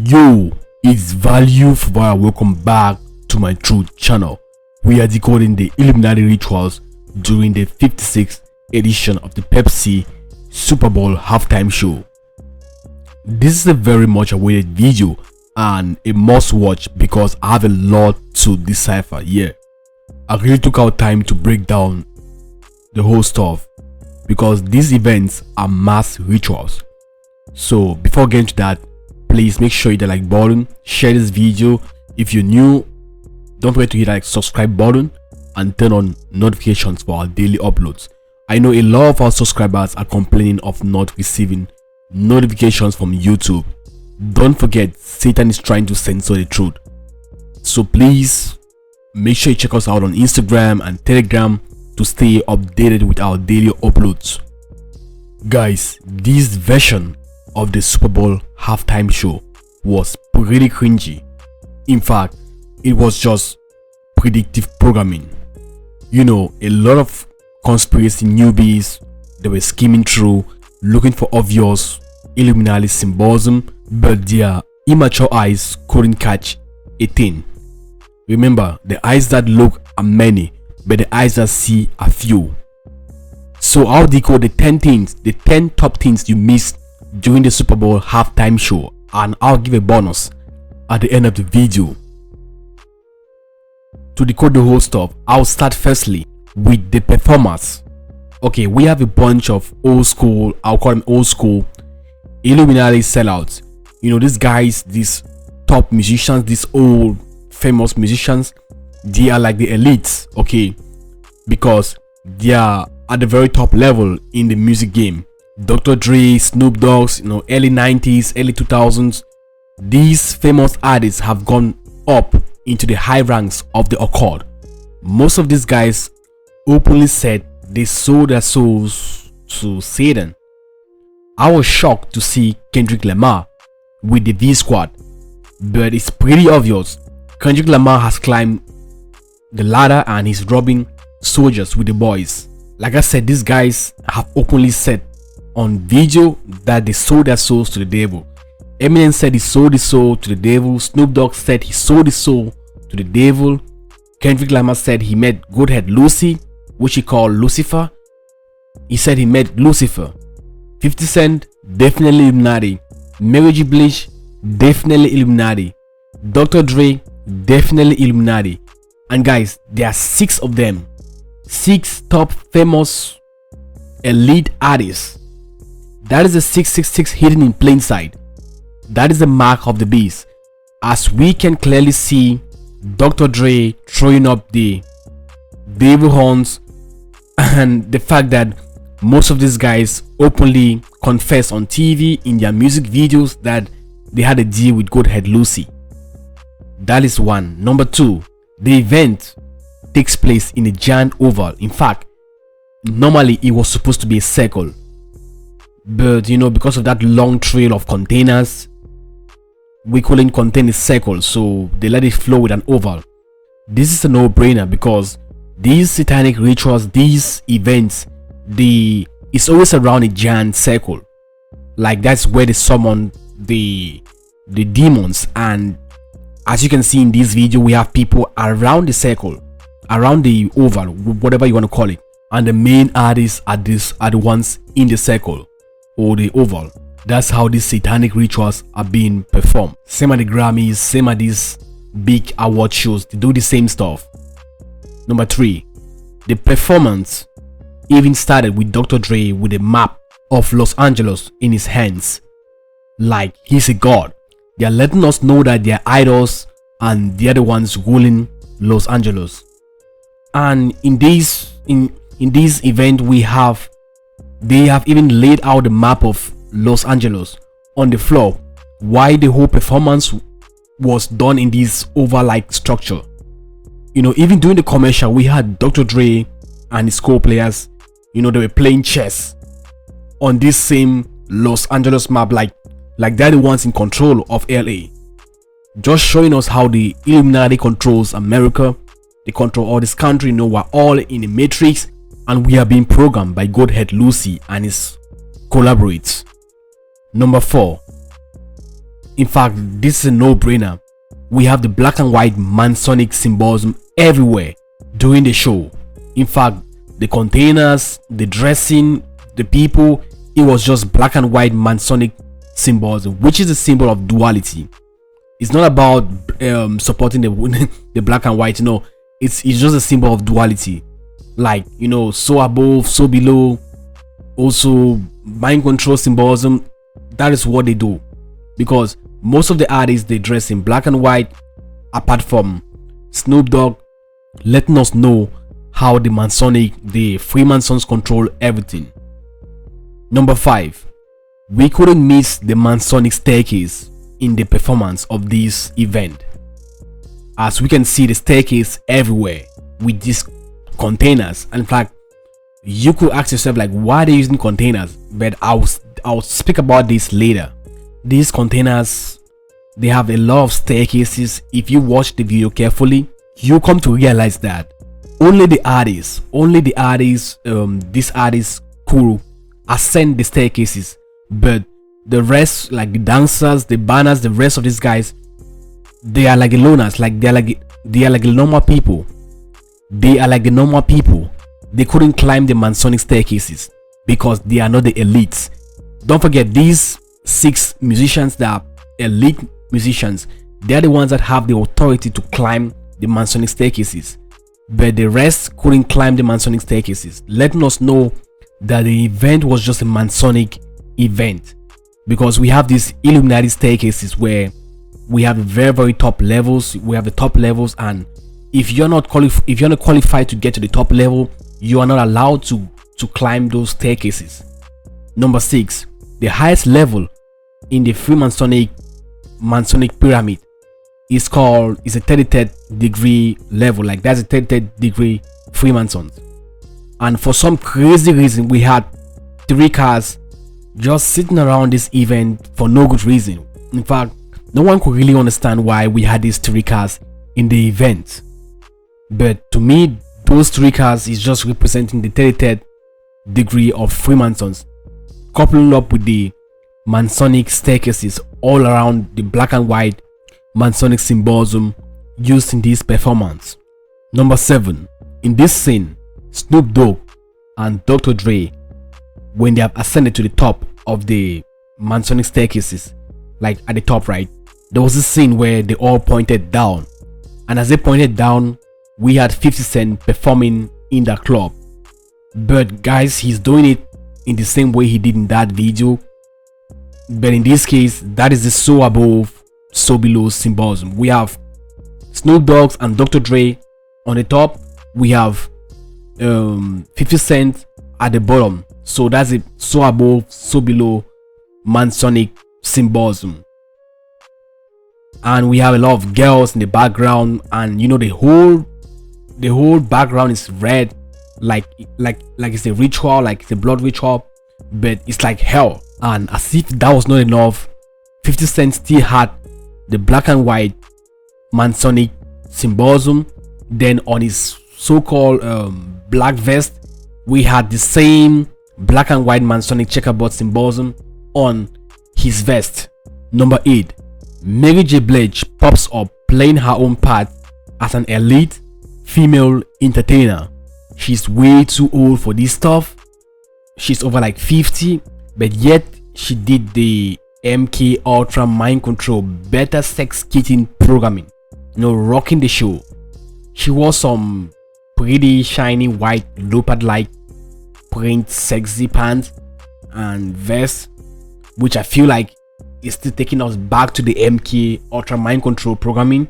Yo, it's Value for Via. Welcome back to my true channel. We are decoding the Illuminati rituals during the 56th edition of the Pepsi Super Bowl halftime show. This is a very much awaited video and a must watch because I have a lot to decipher here. I really took out time to break down the whole stuff because these events are mass rituals. So before getting to that, please make sure you hit the like button, share this video. If you're new, don't forget to hit that subscribe button and turn on notifications for our daily uploads. I know a lot of our subscribers are complaining of not receiving notifications from YouTube. Don't forget, Satan is trying to censor the truth. So please make sure you check us out on Instagram and Telegram to stay updated with our daily uploads. Guys, this version of the Super Bowl halftime show was pretty cringy. In fact, it was just predictive programming. You know, a lot of conspiracy newbies, they were skimming through looking for obvious Illuminati symbolism, but their immature eyes couldn't catch a thing. Remember, the eyes that look are many, but the eyes that see are few. So I'll decode the 10 top things you missed during the Super Bowl halftime show, and I'll give a bonus at the end of the video. To decode the whole stuff, I'll start firstly with the performers. Okay, we have a bunch of old school, I'll call them old school Illuminati sellouts. You know, these guys, these top musicians, these old famous musicians, they are like the elites, okay, because they are at the very top level in the music game. Dr. Dre, Snoop Dogg, you know, early 90s, early 2000s, these famous artists have gone up into the high ranks of the occult. Most of these guys openly said they sold their souls to Satan. I was shocked to see Kendrick Lamar with the V Squad, but it's pretty obvious Kendrick Lamar has climbed the ladder and he's robbing soldiers with the boys. Like I said, these guys have openly said on video that they sold their souls to the devil. Eminem said he sold his soul to the devil. Snoop Dogg said he sold his soul to the devil. Kendrick Lamar said he met Godhead Lucy, which he called Lucifer. He said he met Lucifer. 50 Cent, definitely Illuminati. Mary J. Blige, definitely Illuminati. Dr. Dre, definitely Illuminati. And guys, there are 6 of them. 6 top famous elite artists. That is the 666 hidden in plain sight. That is the mark of the beast. As we can clearly see Dr. Dre throwing up the devil horns, and the fact that most of these guys openly confess on TV in their music videos that they had a deal with Godhead Lucy. That is one. Number 2, the event takes place in a giant oval. In fact, normally it was supposed to be a circle, but you know, because of that long trail of containers, we couldn't contain a circle, so they let it flow with an oval. This is a no-brainer because these satanic rituals, these events, it's always around a giant circle. Like, that's where they summon the demons, and as you can see in this video, we have people around the circle, around the oval, whatever you want to call it, and the main artists are the ones in the circle or the oval. That's how these satanic rituals are being performed. Same at the Grammys, same at these big award shows, they do the same stuff. Number 3, the performance even started with Dr. Dre with a map of Los Angeles in his hands, like he's a god. They are letting us know that they are idols and they are the ones ruling Los Angeles. And in this event, they have even laid out the map of Los Angeles on the floor, while the whole performance was done in this oval-like structure. You know, even during the commercial, we had Dr. Dre and his co-players, you know, they were playing chess on this same Los Angeles map, like they're the ones in control of LA. Just showing us how the Illuminati controls America. They control all this country. You know, we're all in a matrix and we are being programmed by Godhead Lucy and his collaborates. Number 4, In fact, this is a no-brainer. We have the black and white Masonic symbolism everywhere during the show. In fact, the containers, the dressing, the people, it was just black and white Masonic symbolism, which is a symbol of duality. It's not about supporting the black and white. No, it's just a symbol of duality. Like, so above, so below. Also, mind control symbolism. That is what they do, because most of the artists, they dress in black and white, apart from Snoop Dogg, letting us know how the Freemasons control everything. Number 5, we couldn't miss the Masonic staircase in the performance of this event. As we can see the staircase everywhere with these containers. And in fact, you could ask yourself, like, why are they using containers? But I'll speak about this later. These containers, they have a lot of staircases. If you watch the video carefully, you come to realize that only the artists, these artists could ascend the staircases, but the rest, like the dancers, the banners, the rest of these guys, they are like the loners. Like they are like the normal people. They couldn't climb the Masonic staircases because they are not the elites. Don't forget, these 6 musicians that are elite musicians, they are the ones that have the authority to climb the Masonic staircases, but the rest couldn't climb the Masonic staircases, letting us know that the event was just a Masonic event. Because we have these Illuminati staircases where we have the very, very top levels. We have the top levels, and if you're not qualified to get to the top level, you are not allowed to climb those staircases. Number 6, the highest level in the Freemasonic pyramid is a 33rd degree level. Like, that's a 33rd degree Freemasons. And for some crazy reason, we had 3 cars just sitting around this event for no good reason. In fact, no one could really understand why we had these 3 cars in the event. But to me, those 3 cars is just representing the 33rd degree of Freemasons, coupling up with the Masonic staircases all around the black and white Masonic symbolism used in this performance. Number 7, in this scene, Snoop Dogg and Dr. Dre, when they have ascended to the top of the Masonic staircases, like at the top, right, there was a scene where they all pointed down, and as they pointed down, we had 50 Cent performing in the club. But guys, he's doing it in the same way he did in that video, but in this case, that is the so above, so below symbolism. We have Snoop Dogg and Dr. Dre on the top. We have 50 Cent at the bottom. So that's it, so above, so below Masonic symbolism. And we have a lot of girls in the background, and the whole background is red, like it's a ritual, like it's a blood ritual, but it's like hell. And as if that was not enough, 50 Cent still had the black and white Masonic symbolism. Then on his so-called black vest, we had the same black and white Masonic checkerboard symbolism on his vest. Number 8, Mary J. Blige pops up playing her own part as an elite female entertainer. She's way too old for this stuff. She's over like 50, but yet she did the MK Ultra mind control better sex kitten programming, rocking the show. She wore some pretty shiny white leopard like print sexy pants and vest, which I feel like is still taking us back to the MK Ultra mind control programming.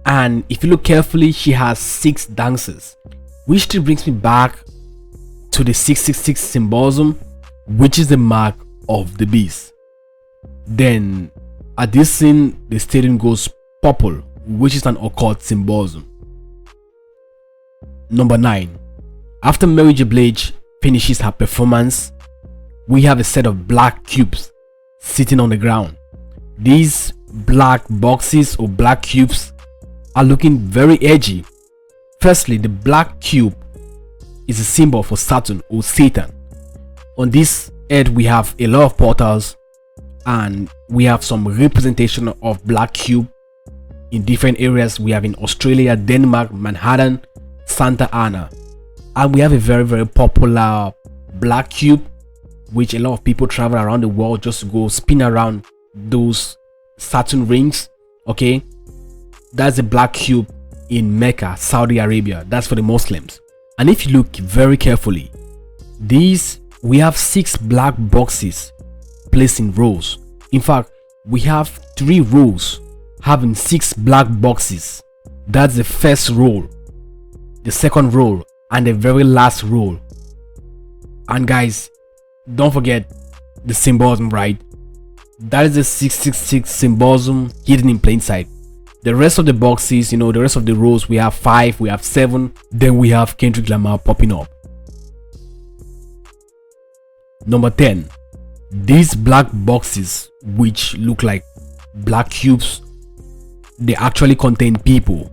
And if you look carefully, she has 6 dancers, which still brings me back to the 666 symbolism, which is the mark of the beast. Then at this scene, the stadium goes purple, which is an occult symbolism. Number 9, after Mary J. Blige finishes her performance, we have a set of black cubes sitting on the ground. These black boxes or black cubes are looking very edgy. Firstly, the black cube is a symbol for Saturn or Satan. On this earth, we have a lot of portals, and we have some representation of black cube in different areas. We have in Australia, Denmark, Manhattan, Santa Ana, and we have a very popular black cube which a lot of people travel around the world just to go spin around those Saturn rings. Okay, that's a black cube in Mecca, Saudi Arabia. That's for the Muslims. And if you look very carefully, we have 6 black boxes placed in rows. In fact, we have 3 rows having 6 black boxes. That's the first row, the second row, and the very last row. And guys, don't forget the symbolism, right? That is the 666 symbolism hidden in plain sight. The rest of the boxes, the rest of the rows, we have 5, we have 7, then we have Kendrick Lamar popping up. Number 10, these black boxes, which look like black cubes, they actually contain people.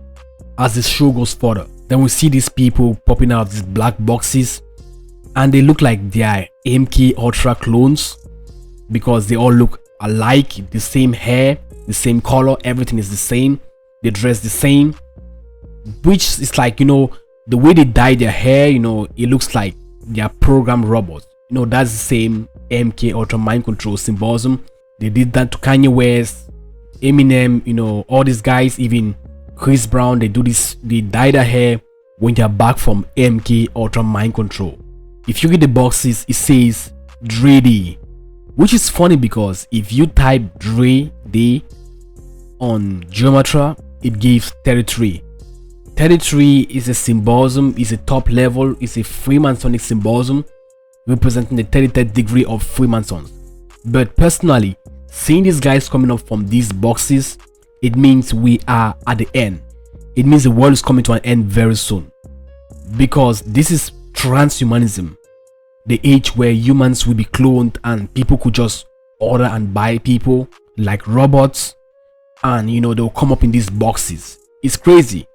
As the show goes further, then we see these people popping out of these black boxes, and they look like they are MK Ultra clones because they all look alike, the same hair, the same color, everything is the same, they dress the same, which is like, the way they dye their hair, it looks like they are programmed robots. That's the same MK Ultra mind control symbolism. They did that to Kanye West, Eminem, all these guys, even Chris Brown. They do this, they dye their hair when they're back from MK Ultra mind control. If you read the boxes, it says Dre Day, which is funny because if you type Dre Day on Geometry, it gives 33. 33 is a symbolism, is a top level, is a Freemasonic symbolism representing the 33rd degree of Freemasons. But personally, seeing these guys coming up from these boxes, it means we are at the end. It means the world is coming to an end very soon, because this is transhumanism, the age where humans will be cloned and people could just order and buy people like robots, and they'll come up in these boxes. It's crazy.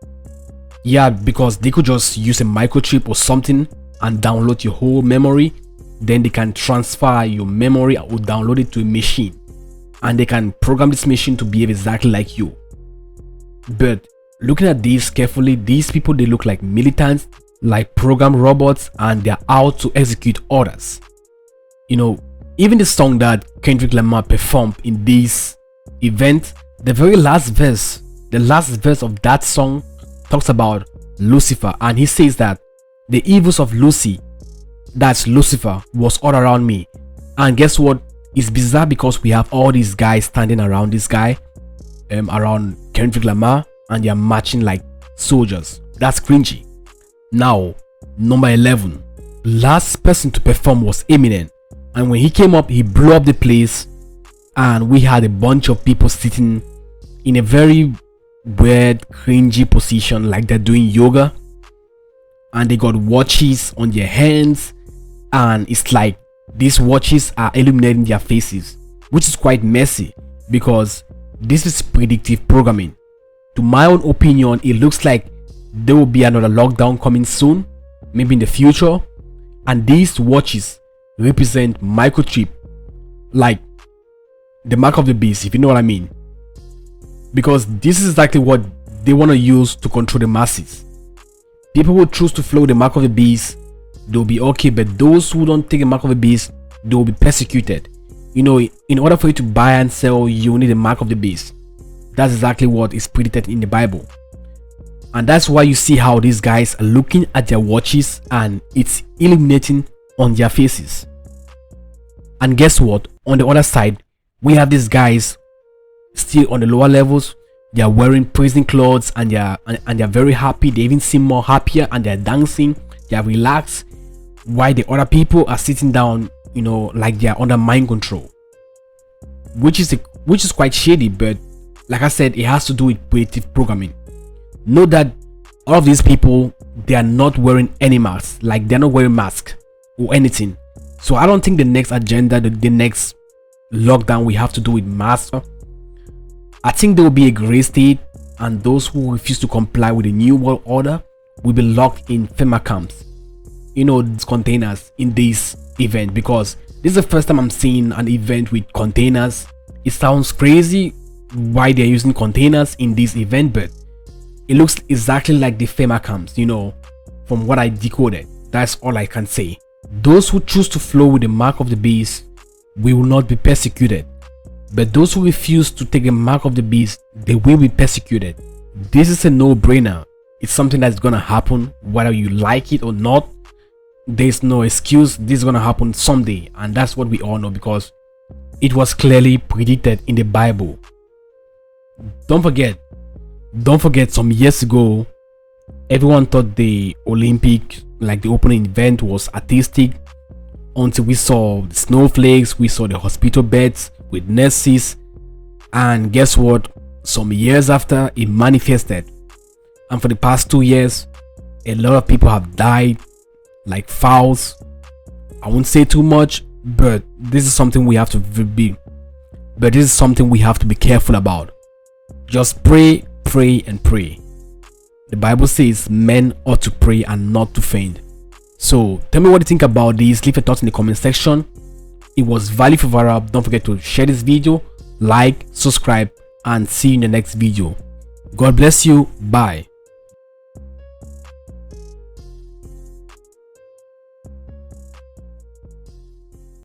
Yeah, because they could just use a microchip or something and download your whole memory. Then they can transfer your memory or download it to a machine, and they can program this machine to behave exactly like you. But looking at these carefully, these people, they look like militants, like program robots, and they're out to execute orders. Even the song that Kendrick Lamar performed in this event, the very last verse, of that song talks about Lucifer, and he says that the evils of Lucy, that's Lucifer, was all around me. And guess what? It's bizarre because we have all these guys standing around this guy, around Kendrick Lamar, and they're marching like soldiers. That's cringy. Now, number 11, last person to perform was Eminem, and when he came up, he blew up the place, and we had a bunch of people sitting in a very weird, cringy position, like they're doing yoga, and they got watches on their hands, and it's like these watches are illuminating their faces, which is quite messy because this is predictive programming. To my own opinion, it looks like there will be another lockdown coming soon, maybe in the future, and these watches represent microchip, like the mark of the beast, if you know what I mean, because this is exactly what they want to use to control the masses. People who choose to follow the mark of the beast, they'll be okay, but those who don't take the mark of the beast, they will be persecuted. In order for you to buy and sell, you need the mark of the beast. That's exactly what is predicted in the Bible. And that's why you see how these guys are looking at their watches and it's illuminating on their faces. And guess what? On the other side, we have these guys still on the lower levels. They are wearing prison clothes and they're very happy. They even seem more happier and they're dancing. They are relaxed, while the other people are sitting down, like they are under mind control, which is quite shady. But like I said, it has to do with predictive programming. Note that all of these people, they are not wearing any masks, like they're not wearing masks or anything. So I don't think the next agenda, the next lockdown, we have to do with masks. I think there will be a gray state, and those who refuse to comply with the new world order will be locked in FEMA camps, these containers in this event, because This is the first time I'm seeing an event with containers. It sounds crazy why they're using containers in this event, but it looks exactly like the FEMA camps, you know, from what I decoded. That's all I can say. Those who choose to flow with the mark of the beast will not be persecuted, but those who refuse to take the mark of the beast, they will be persecuted. This is a no-brainer. It's something that's gonna happen whether you like it or not. There's no excuse. This is gonna happen someday, and that's what we all know because it was clearly predicted in the Bible. Don't forget some years ago, everyone thought the Olympic, like the opening event, was artistic until we saw the snowflakes, we saw the hospital beds with nurses, and guess what? Some years after, it manifested, and for the past 2 years, a lot of people have died like fowls. I won't say too much, but this is something we have to be careful about. Just pray, and pray. The Bible says men ought to pray and not to faint. So tell me what you think about this. Leave your thoughts in the comment section. It was value for Vara. Don't forget to share this video, like, subscribe, and see you in the next video. God bless you. Bye.